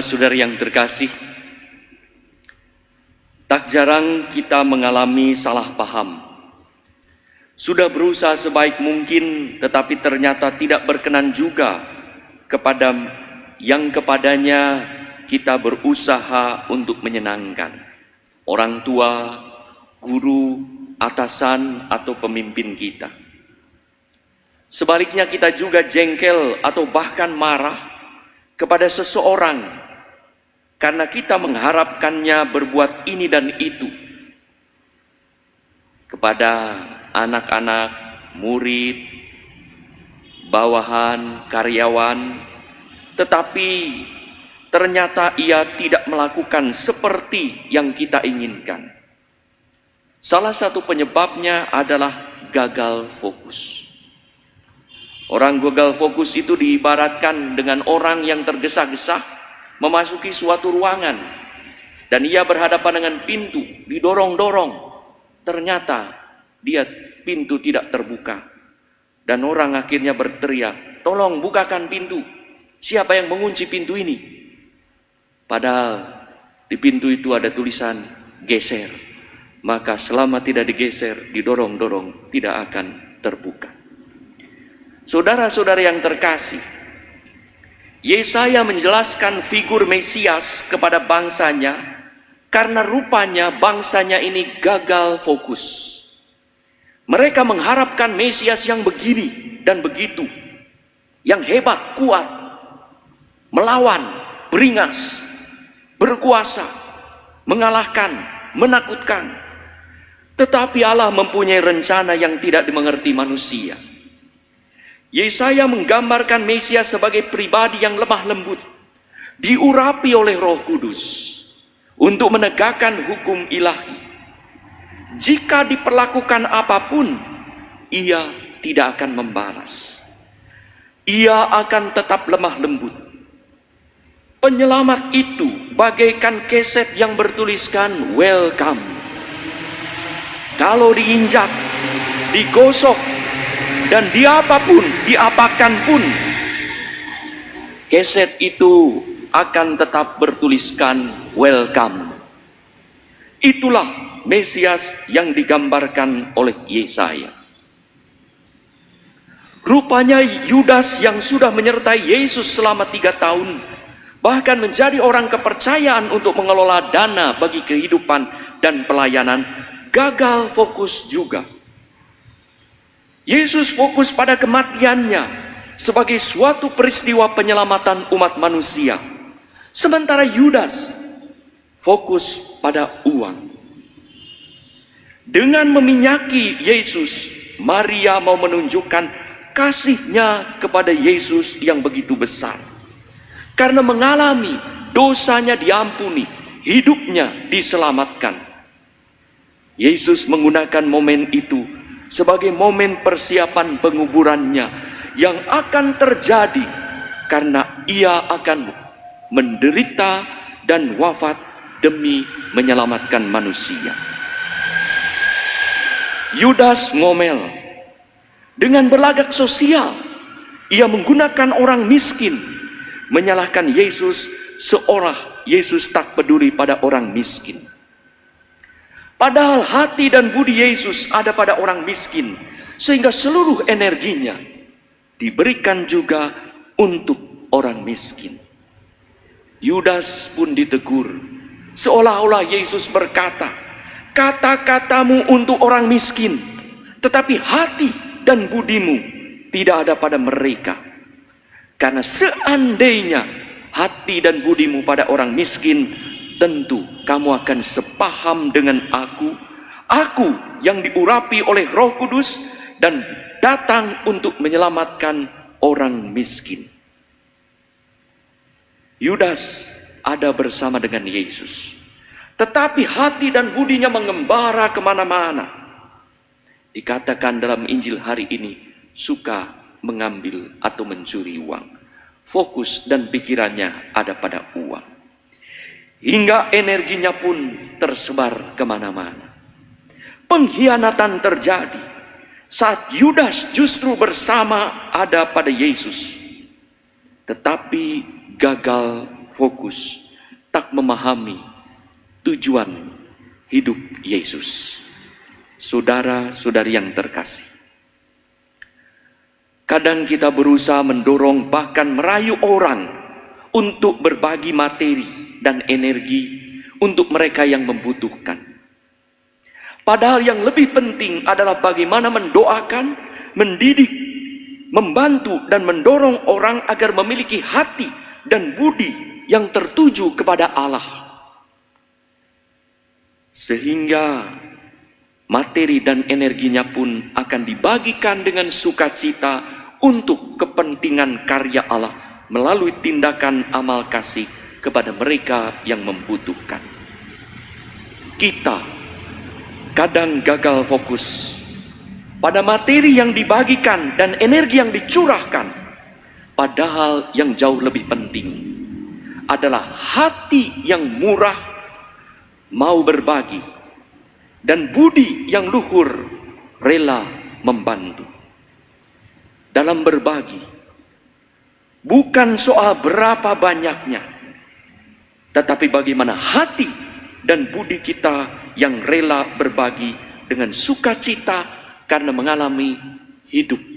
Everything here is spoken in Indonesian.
Saudara yang terkasih, tak jarang kita mengalami salah paham. Sudah berusaha sebaik mungkin, tetapi ternyata tidak berkenan juga kepada yang kepadanya kita berusaha untuk menyenangkan. Orang tua, guru, atasan, atau pemimpin kita. Sebaliknya kita juga jengkel atau bahkan marah kepada seseorang karena kita mengharapkannya berbuat ini dan itu kepada anak-anak, murid, bawahan, karyawan, tetapi ternyata ia tidak melakukan seperti yang kita inginkan. Salah satu penyebabnya adalah gagal fokus. Orang gagal fokus itu diibaratkan dengan orang yang tergesa-gesa memasuki suatu ruangan dan ia berhadapan dengan pintu, didorong-dorong. Ternyata pintu tidak terbuka dan orang akhirnya berteriak, "Tolong bukakan pintu. Siapa yang mengunci pintu ini?" Padahal di pintu itu ada tulisan geser. Maka selama tidak digeser, didorong-dorong, tidak akan terbuka. Saudara-saudara yang terkasih, Yesaya menjelaskan figur Mesias kepada bangsanya karena rupanya bangsanya ini gagal fokus. Mereka mengharapkan Mesias yang begini dan begitu, yang hebat, kuat, melawan, beringas, berkuasa, mengalahkan, menakutkan. Tetapi Allah mempunyai rencana yang tidak dimengerti manusia. Yesaya menggambarkan Mesias sebagai pribadi yang lemah lembut, diurapi oleh Roh Kudus untuk menegakkan hukum ilahi. Jika diperlakukan apapun, ia tidak akan membalas. Ia akan tetap lemah lembut. Penyelamat itu bagaikan keset yang bertuliskan welcome. Kalau diinjak, digosok, dan diapakan pun, keset itu akan tetap bertuliskan welcome. Itulah Mesias yang digambarkan oleh Yesaya. Rupanya Yudas yang sudah menyertai Yesus selama 3 tahun, bahkan menjadi orang kepercayaan untuk mengelola dana bagi kehidupan dan pelayanan, gagal fokus juga. Yesus fokus pada kematiannya sebagai suatu peristiwa penyelamatan umat manusia. Sementara Yudas fokus pada uang. Dengan meminyaki Yesus, Maria mau menunjukkan kasihnya kepada Yesus yang begitu besar. Karena mengalami dosanya diampuni, hidupnya diselamatkan. Yesus menggunakan momen itu sebagai momen persiapan penguburannya yang akan terjadi karena ia akan menderita dan wafat demi menyelamatkan manusia. Yudas ngomel. Dengan berlagak sosial, ia menggunakan orang miskin, menyalahkan Yesus seolah Yesus tak peduli pada orang miskin. Padahal hati dan budi Yesus ada pada orang miskin, sehingga seluruh energinya diberikan juga untuk orang miskin. Yudas pun ditegur, seolah-olah Yesus berkata, "Kata-katamu untuk orang miskin, tetapi hati dan budimu tidak ada pada mereka. Karena seandainya hati dan budimu pada orang miskin, tentu kamu akan sepaham dengan aku yang diurapi oleh Roh Kudus dan datang untuk menyelamatkan orang miskin." Yudas ada bersama dengan Yesus, tetapi hati dan budinya mengembara kemana-mana. Dikatakan dalam Injil hari ini, suka mengambil atau mencuri uang. Fokus dan pikirannya ada pada uang. Hingga energinya pun tersebar kemana-mana. Pengkhianatan terjadi saat Yudas justru bersama ada pada Yesus, tetapi gagal fokus, tak memahami tujuan hidup Yesus. Saudara-saudari yang terkasih, kadang kita berusaha mendorong bahkan merayu orang untuk berbagi materi dan energi untuk mereka yang membutuhkan. Padahal yang lebih penting adalah bagaimana mendoakan, mendidik, membantu dan mendorong orang agar memiliki hati dan budi yang tertuju kepada Allah. Sehingga materi dan energinya pun akan dibagikan dengan sukacita untuk kepentingan karya Allah melalui tindakan amal kasih kepada mereka yang membutuhkan. Kita kadang gagal fokus pada materi yang dibagikan dan energi yang dicurahkan, padahal yang jauh lebih penting adalah hati yang murah, mau berbagi, dan budi yang luhur, rela membantu. Dalam berbagi, bukan soal berapa banyaknya, tetapi bagaimana hati dan budi kita yang rela berbagi dengan sukacita karena mengalami hidup